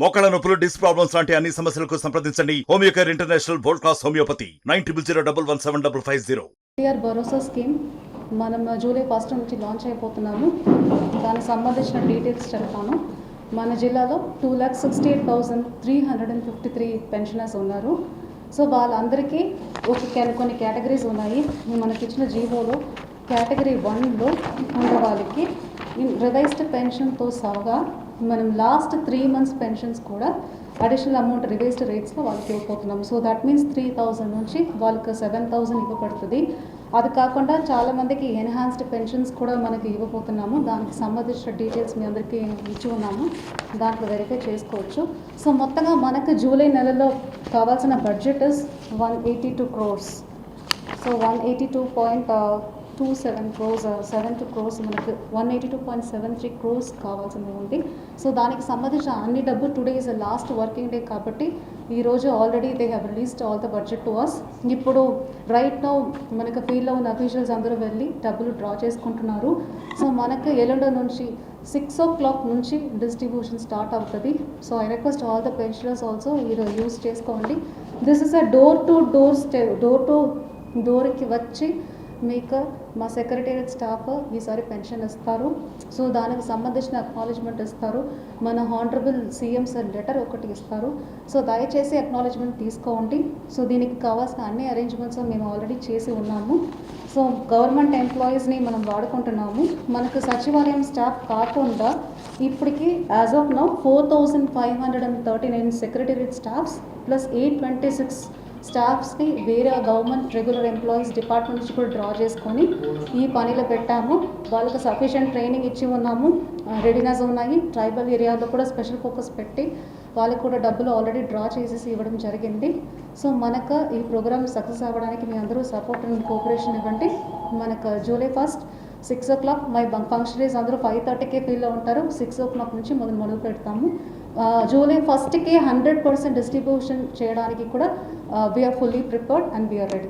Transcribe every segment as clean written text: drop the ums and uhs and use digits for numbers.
మోకాళ్ళ నొప్పులు, disc problems లాంటి అన్ని సమస్యలకు సంప్రదించండి Homeocare international world class homeopathy 9001175550. NTR భరోసా స్కీమ్ మనం జూలై 1 నుంచి లాంచ్ అయిపోతున్నాము. దానికి సంబంధించిన డీటెయిల్స్ చెప్తాను. మన జిల్లాలో 2,68,353 పెన్షనర్స్ ఉన్నారు. సో వాళ్ళందరికీ కొన్ని కేటగిరీస్ ఉన్నాయి. మనకి ఇచ్చిన జీవోలో కేటగిరీ 1లో ఉన్న వాళ్ళకి రివైజ్డ్ పెన్షన్తో సహా మనం లాస్ట్ 3 months పెన్షన్స్ కూడా అడిషనల్ అమౌంట్ రివైజ్డ్ రేట్స్లో వాళ్ళకి ఇవ్వబోతున్నాము. సో దట్ మీన్స్ 3,000 నుంచి వాళ్ళకి 7,000 ఇవ్వబడుతుంది. అది కాకుండా చాలామందికి ఎన్హాన్స్డ్ పెన్షన్స్ కూడా మనకి ఇవ్వబోతున్నాము. దానికి సంబంధించిన డీటెయిల్స్ మీ అందరికీ ఇచ్చి ఉన్నాము, దాంట్లో వెరిఫై చేసుకోవచ్చు. సో మొత్తంగా మనకు జూలై నెలలో కావాల్సిన budget is 182 crores. So 182.27 crores, 72 crores మనకు 182.73 crores కావాల్సింది ఉంది. సో దానికి సంబంధించిన అన్ని డబ్బు today is last working day కాబట్టి ఈరోజు already they have released all the budget to us. ఇప్పుడు రైట్ నౌ మనకు ఫీల్డ్లో ఉన్న అఫీషియల్స్ అందరూ వెళ్ళి డబ్బులు డ్రా చేసుకుంటున్నారు. సో మనకు ఎల్లుండి నుంచి 6 o'clock నుంచి డిస్ట్రిబ్యూషన్ స్టార్ట్ అవుతుంది. So I request all the pensioners also మీరు యూజ్ చేసుకోండి. This is a door to డోర్కి వచ్చి మీకు మా సెక్రటేరియట్ స్టాఫ్ ఈసారి పెన్షన్ ఇస్తారు. సో దానికి సంబంధించిన అక్నాలెడ్జ్మెంట్ ఇస్తారు. మన హానరబుల్ సీఎం సార్ లెటర్ ఒకటి ఇస్తారు. సో దయచేసి అక్నాలెడ్జ్మెంట్ తీసుకోండి. సో దీనికి కావాల్సిన అన్ని అరేంజ్మెంట్స్ మేము ఆల్రెడీ చేసి ఉన్నాము. సో గవర్నమెంట్ ఎంప్లాయీస్ని మనం వాడుకుంటున్నాము. మనకు సచివాలయం స్టాఫ్ కాకుండా ఇప్పటికి as of now 4,539 secretariat staffs plus 826 స్టాఫ్స్ని వేరే గవర్నమెంట్ రెగ్యులర్ ఎంప్లాయీస్ డిపార్ట్మెంట్ నుంచి కూడా డ్రా చేసుకొని ఈ పనిలో పెట్టాము. వాళ్ళకి సఫిషియెంట్ ట్రైనింగ్ ఇచ్చి ఉన్నాము, రెడీనెస్ ఉన్నాయి. ట్రైబల్ ఏరియాలో కూడా స్పెషల్ ఫోకస్ పెట్టి వాళ్ళకి కూడా డబ్బులు ఆల్రెడీ డ్రా చేసేసి ఇవ్వడం జరిగింది. సో మనకు ఈ ప్రోగ్రామ్ సక్సెస్ అవ్వడానికి మీ అందరూ సపోర్ట్ అండ్ కోఆపరేషన్ ఇవ్వండి. మనకు జూలై 1 6 o'clock మై ఫంక్షనరీస్ అందరూ 5:30కే ఫీల్డ్లో ఉంటారు. 6 o'clock నుంచి మొదలు పెడతాము. జూలై 1కి 100% డిస్ట్రిబ్యూషన్ చేయడానికి కూడా we are fully prepared and we are ready.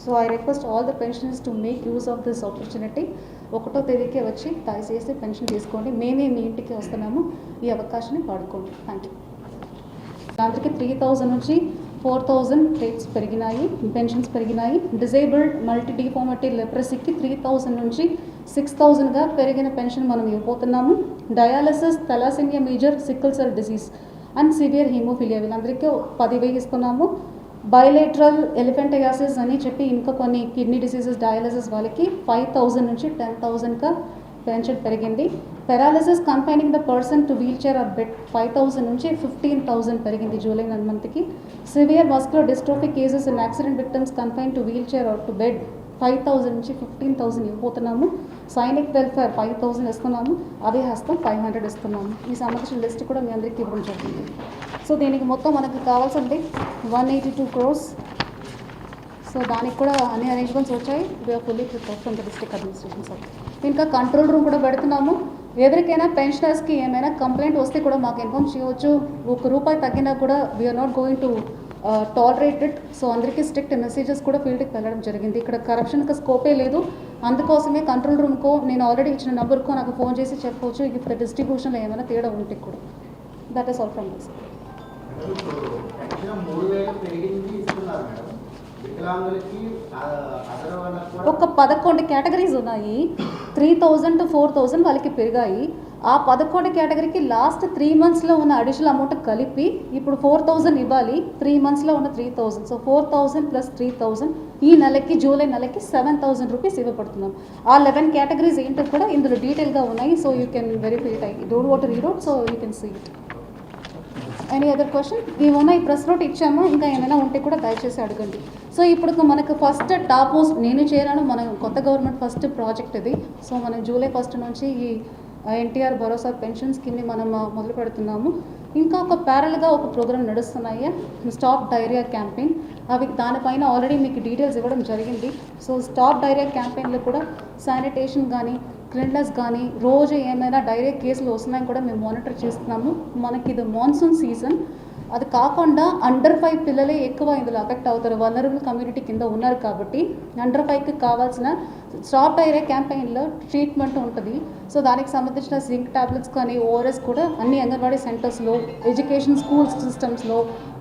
So I request all the pensioners to make use of this opportunity. 1వ తేదీకే వచ్చి దయచేసి పెన్షన్ తీసుకోండి. మేమే మీ ఇంటికి వస్తున్నాము, ఈ అవకాశాన్ని వాడుకోండి. Thank you. అందరికీ 3,000 నుంచి 4,000 రేట్స్ పెరిగినాయి, పెన్షన్స్ పెరిగినాయి. డిజేబుల్డ్ మల్టీ డిఫార్మిటీ లెప్రసీకి 3,000 నుంచి 6,000గా పెరిగిన పెన్షన్ మనం ఇవ్వబోతున్నాము. Dialysis, thalassaemia major, sickle cell disease and severe haemophilia వీళ్ళందరికీ 10,000 ఇస్తున్నాము. బయోలేటరల్ ఎలిఫెంటయాసిస్ అని చెప్పి ఇంకా కొన్ని కిడ్నీ డిసీజెస్ డయాలసిస్ వాళ్ళకి 5,000 నుంచి 10,000గా పెన్షన్ పెరిగింది. Paralysis confining the person to wheelchair or bed 5,000 నుంచి 15,000 పెరిగింది జూలై 1 monthకి. Severe muscular dystrophy cases and accident victims confine to wheelchair or to bed 5,000 నుంచి 15,000 ఇవ్వబోతున్నాము. సైనిక్ వెల్ఫేర్ 5,000 ఇస్తున్నాము. అదే హస్తం 500 ఇస్తున్నాము. ఈ సంబంధించిన లిస్ట్ కూడా మీ అందరికీ ఇవ్వడం జరిగింది. సో దీనికి మొత్తం మనకు కావాల్సింది 182 crores. సో దానికి కూడా అన్ని అరేంజ్మెంట్స్ వచ్చాయి. We are fully prepared from the district administration sir. ఇంకా కంట్రోల్ రూమ్ కూడా పెడుతున్నాము. ఎవరికైనా పెన్షనర్స్కి ఏమైనా కంప్లైంట్ వస్తే కూడా మాకు ఇన్ఫార్మ్ చేయవచ్చు. ₹1 తగ్గినా కూడా we are not going to tolerate it. So అందరికీ స్ట్రిక్ట్ మెసేజెస్ కూడా ఫీల్డ్కి వెళ్ళడం జరిగింది. ఇక్కడ కరప్షన్కి స్కోపే లేదు. అందుకోసమే కంట్రోల్ రూమ్కో నేను ఆల్రెడీ ఇచ్చిన నెంబర్కో నాకు ఫోన్ చేసి చెప్పవచ్చు ఇప్పుడు డిస్ట్రిబ్యూషన్లో ఏమైనా తేడా ఉంటే కూడా. That is all from this. ఒక 11 కేటగిరీస్ ఉన్నాయి. 3,000 to 4,000 వాళ్ళకి పెరిగాయి. ఆ 11 కేటగిరీకి లాస్ట్ 3 monthsలో ఉన్న అడిషనల్ అమౌంట్ కలిపి ఇప్పుడు 4,000 ఇవ్వాలి. 3 monthsలో ఉన్న 3,000. సో 4,000 + 3,000 ఈ నెలకి జూలై నెలకి 7,000 రూపీస్ ఇవ్వబడుతున్నాం. ఆ 11 కేటగిరీస్ ఏంటో కూడా ఇందులో డీటెయిల్గా ఉన్నాయి. So you can verify it. I don't want to read out, so you can see it. Any other question? ఇవన్న ఈ ప్రెస్ నోట్ ఇచ్చాము, ఇంకా ఏమైనా ఉంటే కూడా దయచేసి అడగండి. సో ఇప్పుడు మనకు ఫస్ట్ టాప్ పోస్ట్ నేను చేరాను. మన కొత్త గవర్నమెంట్ ఫస్ట్ ప్రాజెక్ట్ ఇది. సో మనం జూలై 1 నుంచి ఈ ఎన్టీఆర్ భరోసా పెన్షన్ స్కీమ్ని మనం మొదలు పెడుతున్నాము. ఇంకా ఒక ప్యారల్గా ఒక ప్రోగ్రామ్ నడుస్తున్నాయి, స్టాప్ డైరియా క్యాంపెయిన్. అవి దానిపైన ఆల్రెడీ మీకు డీటెయిల్స్ ఇవ్వడం జరిగింది. సో స్టాప్ డైరియా క్యాంపెయిన్లో కూడా శానిటేషన్ కానీ క్లీన్లెస్ కానీ రోజు ఏమైనా డైరియా కేసులు వస్తున్నాయని కూడా మేము మానిటర్ చేస్తున్నాము. మనకి ఇది మాన్సూన్ సీజన్. అది కాకుండా అండర్ 5 పిల్లలే ఎక్కువ ఇందులో అఫెక్ట్ అవుతారు, వల్నరబుల్ కమ్యూనిటీ కింద ఉన్నారు కాబట్టి అండర్ 5కి కావాల్సిన స్టాప్ డైరియా క్యాంపెయిన్లో ట్రీట్మెంట్ ఉంటుంది. సో దానికి సంబంధించిన జింక్ టాబ్లెట్స్ కానీ ఓఆర్ఎస్ కూడా అన్ని అంగన్వాడీ సెంటర్స్లో, ఎడ్యుకేషన్ స్కూల్ సిస్టమ్స్లో,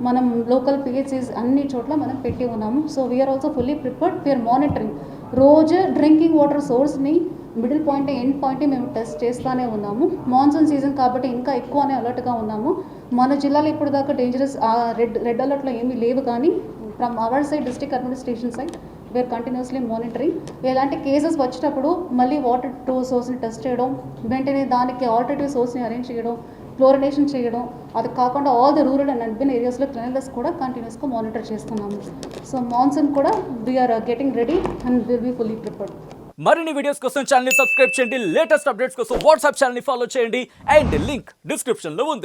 మనం లోకల్ పిహెచ్సిస్ అన్ని చోట్ల మనం పెట్టి ఉన్నాము. So we're also fully prepared, we're monitoring. రోజు డ్రింకింగ్ వాటర్ సోర్స్ని మిడిల్ పాయింట్ ఎండ్ పాయింట్ మేము టెస్ట్ చేస్తూనే ఉన్నాము. మాన్సూన్ సీజన్ కాబట్టి ఇంకా ఎక్కువనే అలర్ట్గా ఉన్నాము. మన జిల్లాలో ఇప్పుడు దాకా డేంజరస్ రెడ్ అలర్ట్లో ఏమీ లేవు, కానీ from our side district administration side we are continuously monitoring. ఎలాంటి కేసెస్ వచ్చినప్పుడు మళ్ళీ వాటర్ సోర్స్ని టెస్ట్ చేయడం, వెంటనే దానికి ఆల్టర్నేటివ్ సోర్స్ని అరేంజ్ చేయడం, ఫ్లోరినేషన్ చేయడం. అది కాకుండా all the rural and urban ఏరియాస్లో క్లీనర్స్ కూడా కంటిన్యూస్గా మానిటర్ చేస్తున్నాము. సో మాన్సూన్ కూడా we are getting ready and will be fully prepared. మరిన్ని వీడియోస్ కోసం ఛానల్ ని సబ్స్క్రైబ్ చేయండి, లేటెస్ట్ అప్డేట్స్ కోసం వాట్సాప్ ఛానల్ ని ఫాలో చేయండి అండ్ లింక్ డిస్క్రిప్షన్ లో ఉంది.